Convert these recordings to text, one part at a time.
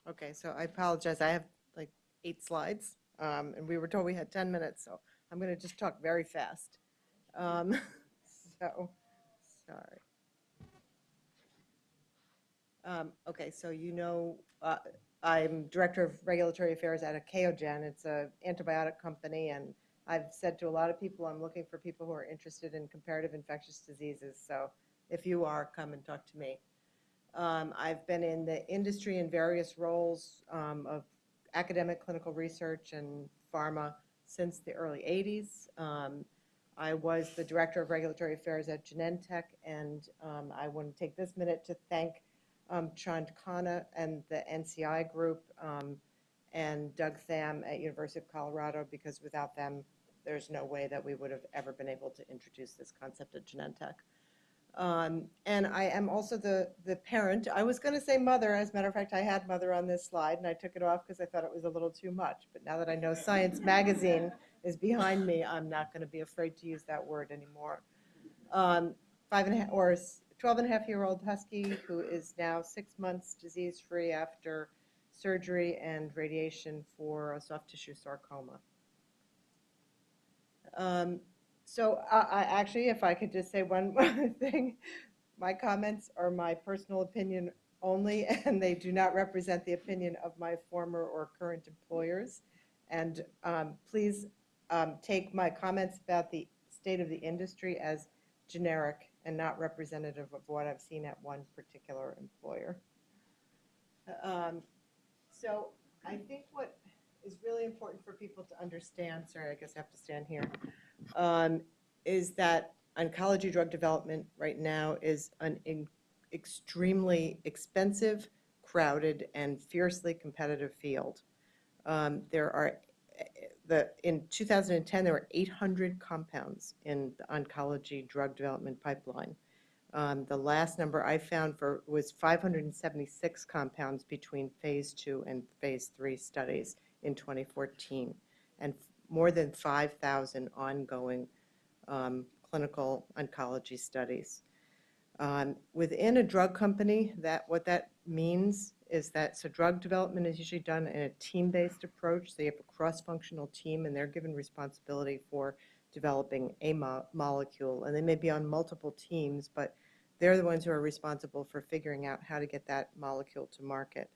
Okay, so I apologize. I have like 8 slides, and we were told we had 10 minutes, so I'm going to just talk very fast. Um, so, sorry. Okay, so I'm Director of Regulatory Affairs at Achaogen. It's an antibiotic company, and I've said to a lot of people, I'm looking for people who are interested in comparative infectious diseases. So if you are, come and talk to me. I've been in the industry in various roles of academic clinical research and pharma since the early 80s. I was the Director of Regulatory Affairs at Genentech, and I want to take this minute to thank Chand Khanna and the NCI group and Doug Tham at University of Colorado, because without them, there's no way that we would have ever been able to introduce this concept at Genentech. And I am also the parent. I was going to say mother. As a matter of fact, I had mother on this slide, and I took it off because I thought it was a little too much. But now that I know Science Magazine is behind me, I'm not going to be afraid to use that word anymore. 12-and-a-half-year-old husky who is now 6 months disease-free after surgery and radiation for a soft tissue sarcoma. So I actually, if I could just say one more thing, my comments are my personal opinion only, and they do not represent the opinion of my former or current employers. And please take my comments about the state of the industry as generic and not representative of what I've seen at one particular employer. So I think what is really important for people to understand, sorry, I guess I have to stand here, is that oncology drug development right now is an extremely expensive, crowded, and fiercely competitive field. In 2010, there were 800 compounds in the oncology drug development pipeline. The last number I found was 576 compounds between phase 2 and phase 3 studies in 2014, and more than 5,000 ongoing clinical oncology studies. Within a drug company, what that means is that, so drug development is usually done in a team-based approach. So you have a cross-functional team, and they're given responsibility for developing a molecule. And they may be on multiple teams, but they're the ones who are responsible for figuring out how to get that molecule to market.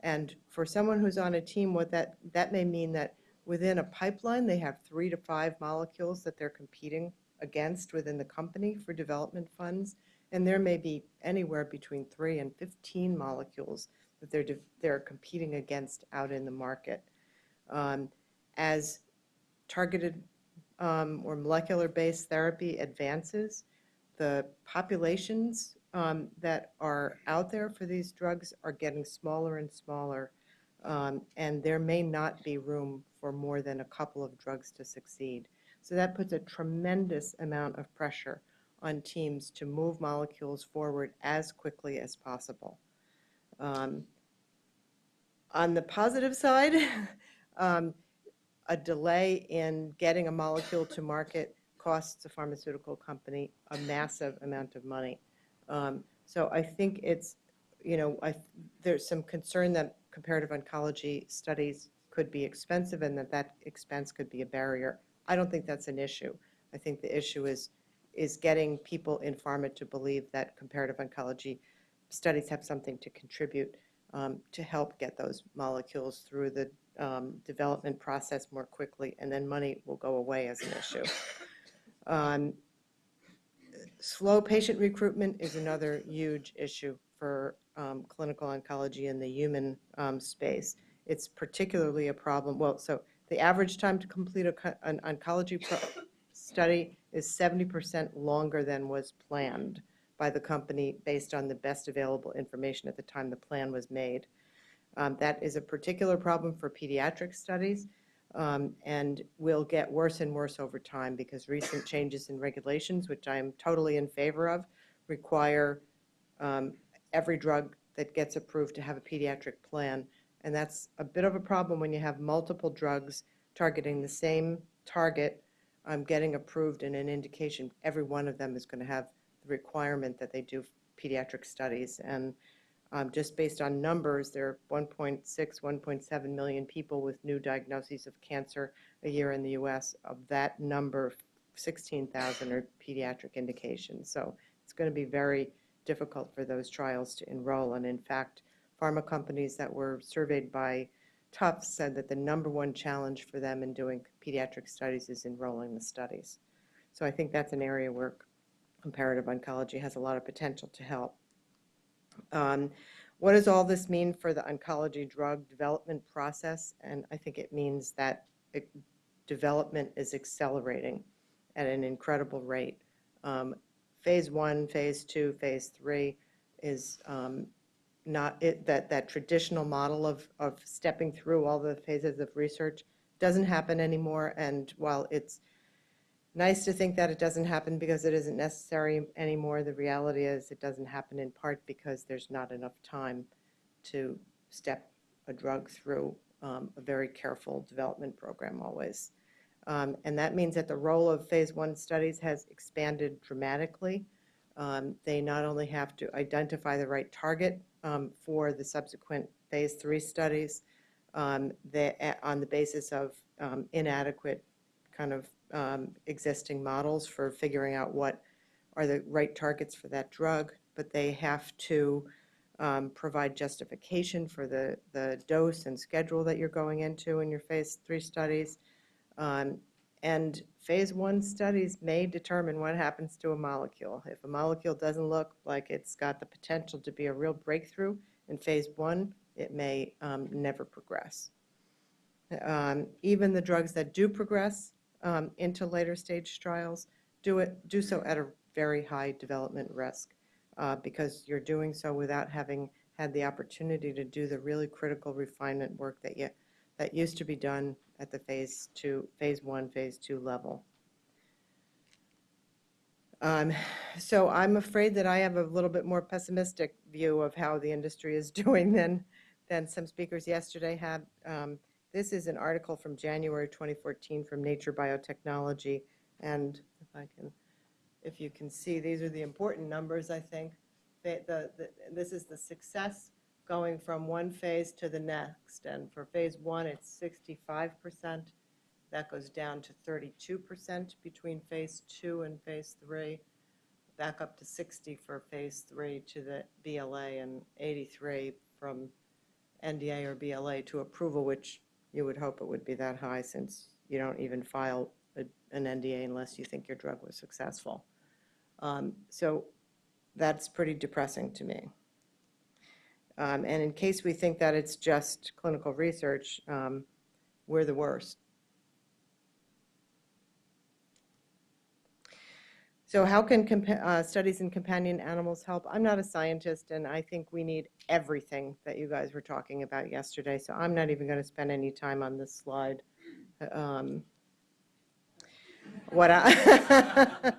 And for someone who's on a team, what that may mean that within a pipeline, they have 3 to 5 molecules that they're competing against within the company for development funds. And there may be anywhere between 3 and 15 molecules that they're competing against out in the market. As targeted or molecular-based therapy advances, the populations that are out there for these drugs are getting smaller and smaller, and there may not be room for more than a couple of drugs to succeed. So that puts a tremendous amount of pressure on teams to move molecules forward as quickly as possible. On the positive side, a delay in getting a molecule to market costs a pharmaceutical company a massive amount of money. So I think it's, there's some concern that comparative oncology studies could be expensive and that expense could be a barrier. I don't think that's an issue. I think the issue is getting people in pharma to believe that comparative oncology studies have something to contribute to help get those molecules through the development process more quickly, and then money will go away as an issue. Slow patient recruitment is another huge issue for clinical oncology in the human space. It's particularly a problem. Well, so the average time to complete an oncology study is 70% longer than was planned by the company based on the best available information at the time the plan was made. That is a particular problem for pediatric studies, and will get worse and worse over time because recent changes in regulations, which I am totally in favor of, require every drug that gets approved to have a pediatric plan. And that's a bit of a problem when you have multiple drugs targeting the same target getting approved in an indication. Every one of them is going to have the requirement that they do pediatric studies. And just based on numbers, there are 1.6, 1.7 million people with new diagnoses of cancer a year in the U.S. Of that number, 16,000 are pediatric indications. So it's going to be very difficult for those trials to enroll. And in fact, pharma companies that were surveyed by Tufts said that the number one challenge for them in doing pediatric studies is enrolling the studies. So I think that's an area where comparative oncology has a lot of potential to help. What does all this mean for the oncology drug development process? And I think it means that development is accelerating at an incredible rate. Phase 1, Phase 2, Phase 3 is not it, that traditional model of stepping through all the phases of research doesn't happen anymore. And while it's nice to think that it doesn't happen because it isn't necessary anymore, the reality is it doesn't happen in part because there's not enough time to step a drug through a very careful development program always. And that means that the role of Phase 1 studies has expanded dramatically. They not only have to identify the right target for the subsequent Phase 3 studies on the basis of inadequate kind of existing models for figuring out what are the right targets for that drug, but they have to provide justification for the dose and schedule that you're going into in your Phase 3 studies. And Phase 1 studies may determine what happens to a molecule. If a molecule doesn't look like it's got the potential to be a real breakthrough in Phase 1, it may never progress. Even the drugs that do progress into later stage trials do so at a very high development risk because you're doing so without having had the opportunity to do the really critical refinement work that used to be done at the Phase 1, Phase 2 level. So I'm afraid that I have a little bit more pessimistic view of how the industry is doing than some speakers yesterday had. This is an article from January 2014 from Nature Biotechnology, and if you can see, these are the important numbers, I think. This is the success going from one phase to the next, and for Phase 1, it's 65%. That goes down to 32% between Phase 2 and Phase 3, back up to 60 for Phase 3 to the BLA, and 83 from NDA or BLA to approval, which you would hope it would be that high since you don't even file an NDA unless you think your drug was successful. So that's pretty depressing to me. And in case we think that it's just clinical research, we're the worst. So how can studies in companion animals help? I'm not a scientist, and I think we need everything that you guys were talking about yesterday, so I'm not even going to spend any time on this slide. What I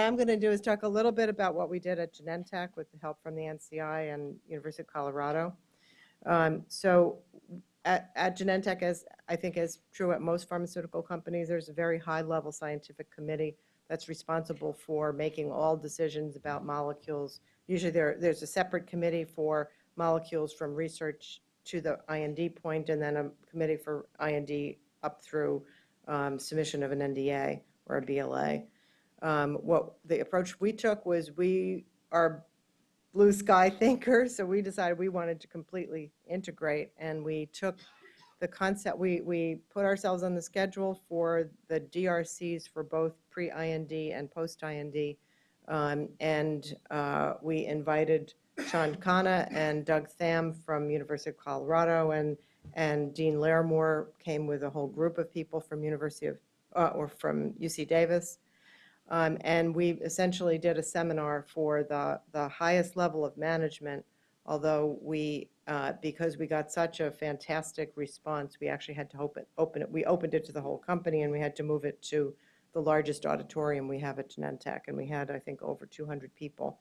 am going to do is talk a little bit about what we did at Genentech with the help from the NCI and University of Colorado. So at Genentech, as I think is true at most pharmaceutical companies, there's a very high-level scientific committee that's responsible for making all decisions about molecules. Usually there's a separate committee for molecules from research to the IND point, and then a committee for IND up through submission of an NDA or a BLA. What the approach we took was we are blue sky thinkers, so we decided we wanted to completely integrate, and we took the concept, we put ourselves on the schedule for the DRCs for both pre-IND and post-IND, and we invited Sean Khanna and Doug Tham from University of Colorado, and Dean Larimore came with a whole group of people from University of, or from UC Davis. And we essentially did a seminar for the highest level of management, although we, because we got such a fantastic response, we actually had to open it. We opened it to the whole company, and we had to move it to the largest auditorium we have at Genentech, and we had, I think, over 200 people.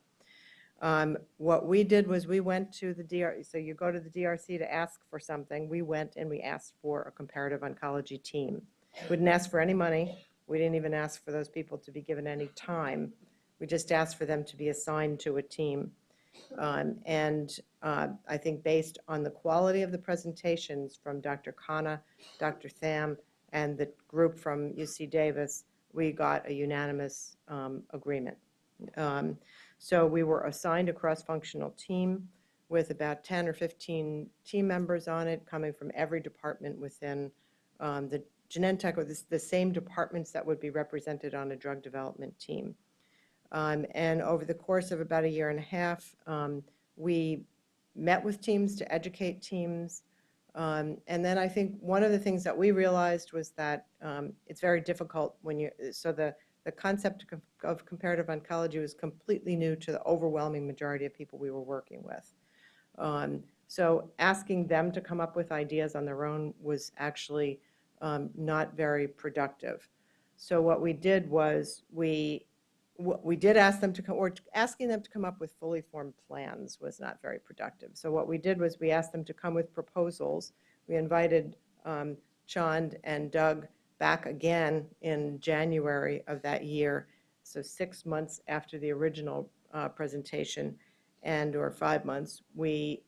What we did was we went to the DRC, so you go to the DRC to ask for something. We went and we asked for a comparative oncology team. We didn't ask for any money. We didn't even ask for those people to be given any time. We just asked for them to be assigned to a team. I think based on the quality of the presentations from Dr. Khanna, Dr. Tham, and the group from UC Davis, we got a unanimous agreement. So we were assigned a cross-functional team with about 10 or 15 team members on it, coming from every department within the Genentech, or the same departments that would be represented on a drug development team. And over the course of about a year and a half, we met with teams to educate teams. And then I think one of the things that we realized was that it's very difficult when you, so the concept of comparative oncology was completely new to the overwhelming majority of people we were working with. So asking them to come up with ideas on their own was actually not very productive. So what we did was we did ask them to come, or asking them to come up with fully formed plans was not very productive. So what we did was we asked them to come with proposals. We invited Chand and Doug back again in January of that year, so 6 months after the original presentation, or 5 months. We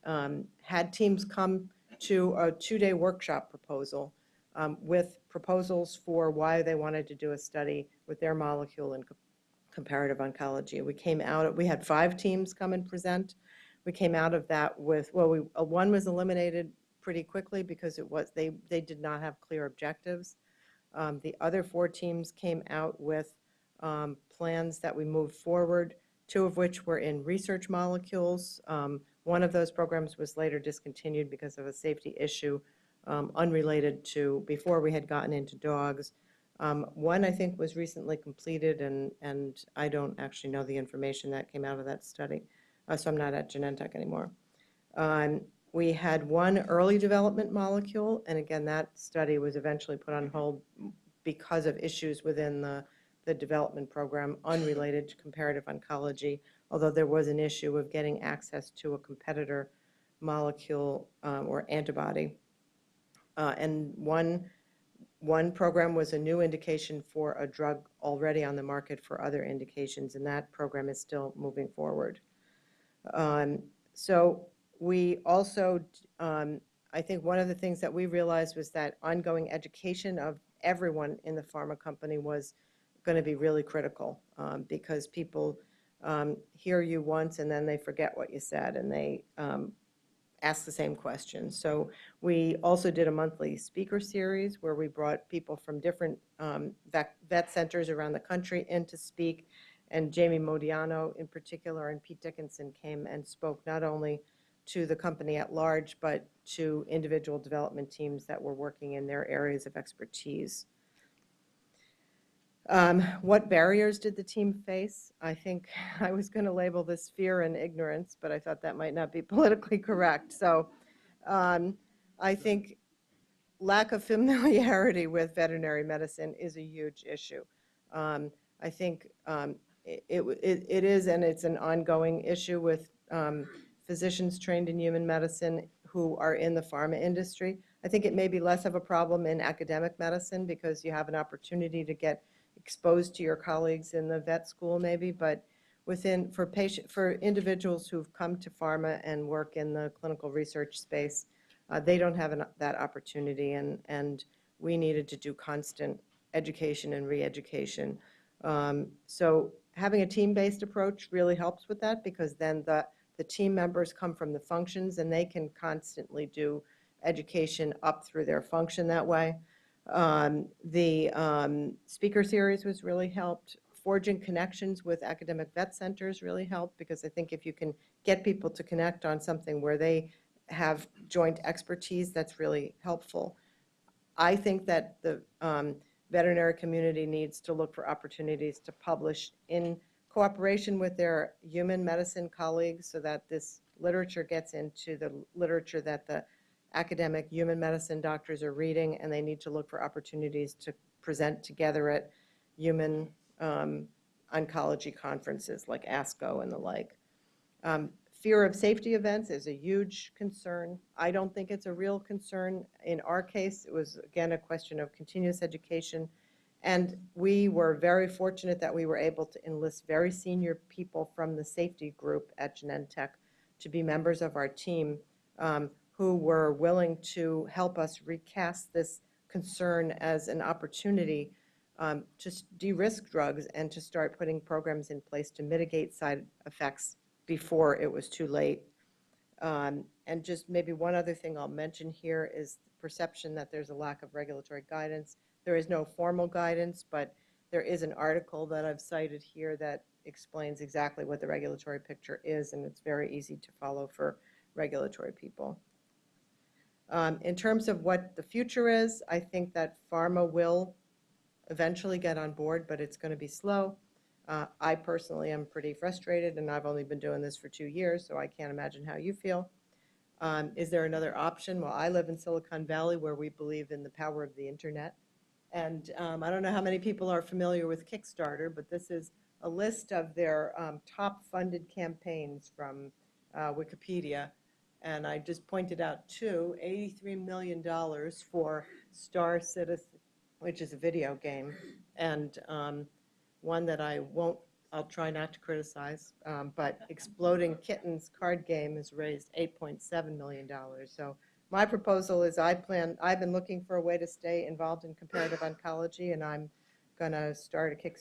had teams come to a 2-day workshop proposal with proposals for why they wanted to do a study with their molecule in comparative oncology. We had 5 teams come and present. We came out of that with, one was eliminated pretty quickly because they did not have clear objectives. The other 4 teams came out with plans that we moved forward, 2 of which were in research molecules. One of those programs was later discontinued because of a safety issue unrelated to before we had gotten into dogs. One, I think, was recently completed, and I don't actually know the information that came out of that study, so I'm not at Genentech anymore. We had 1 early development molecule, and again, that study was eventually put on hold because of issues within the development program unrelated to comparative oncology, although there was an issue of getting access to a competitor molecule or antibody. And one program was a new indication for a drug already on the market for other indications, and that program is still moving forward. So we also, I think one of the things that we realized was that ongoing education of everyone in the pharma company was going to be really critical because people hear you once and then they forget what you said, and they ask the same questions. So we also did a monthly speaker series where we brought people from different vet centers around the country in to speak, and Jamie Modiano in particular and Pete Dickinson came and spoke not only to the company at large, but to individual development teams that were working in their areas of expertise. What barriers did the team face? I think I was going to label this fear and ignorance, but I thought that might not be politically correct. So I think lack of familiarity with veterinary medicine is a huge issue. I think it is, and it's an ongoing issue with physicians trained in human medicine who are in the pharma industry. I think it may be less of a problem in academic medicine because you have an opportunity to get exposed to your colleagues in the vet school maybe, but for individuals who've come to pharma and work in the clinical research space, they don't have that opportunity, and we needed to do constant education and re-education. So having a team-based approach really helps with that, because then the team members come from the functions and they can constantly do education up through their function that way. The speaker series was really helped. Forging connections with academic vet centers really helped, because I think if you can get people to connect on something where they have joint expertise, that's really helpful. I think that the veterinary community needs to look for opportunities to publish in cooperation with their human medicine colleagues so that this literature gets into the literature that the academic human medicine doctors are reading, and they need to look for opportunities to present together at human oncology conferences like ASCO and the like. Fear of safety events is a huge concern. I don't think it's a real concern. In our case, it was, again, a question of continuous education And we were very fortunate that we were able to enlist very senior people from the safety group at Genentech to be members of our team, who were willing to help us recast this concern as an opportunity to de-risk drugs and to start putting programs in place to mitigate side effects before it was too late. And just maybe one other thing I'll mention here is the perception that there's a lack of regulatory guidance. There is no formal guidance, but there is an article that I've cited here that explains exactly what the regulatory picture is, and it's very easy to follow for regulatory people. In terms of what the future is, I think that pharma will eventually get on board, but it's going to be slow. I personally am pretty frustrated, and I've only been doing this for 2 years, so I can't imagine how you feel. Is there another option? Well, I live in Silicon Valley, where we believe in the power of the internet. And I don't know how many people are familiar with Kickstarter, but this is a list of their top funded campaigns from Wikipedia. And I just pointed out two, $83 million for Star Citizen, which is a video game, and one that I'll try not to criticize, but Exploding Kittens card game has raised $8.7 million. So my proposal is I've been looking for a way to stay involved in comparative oncology, and I'm going to start a Kickstarter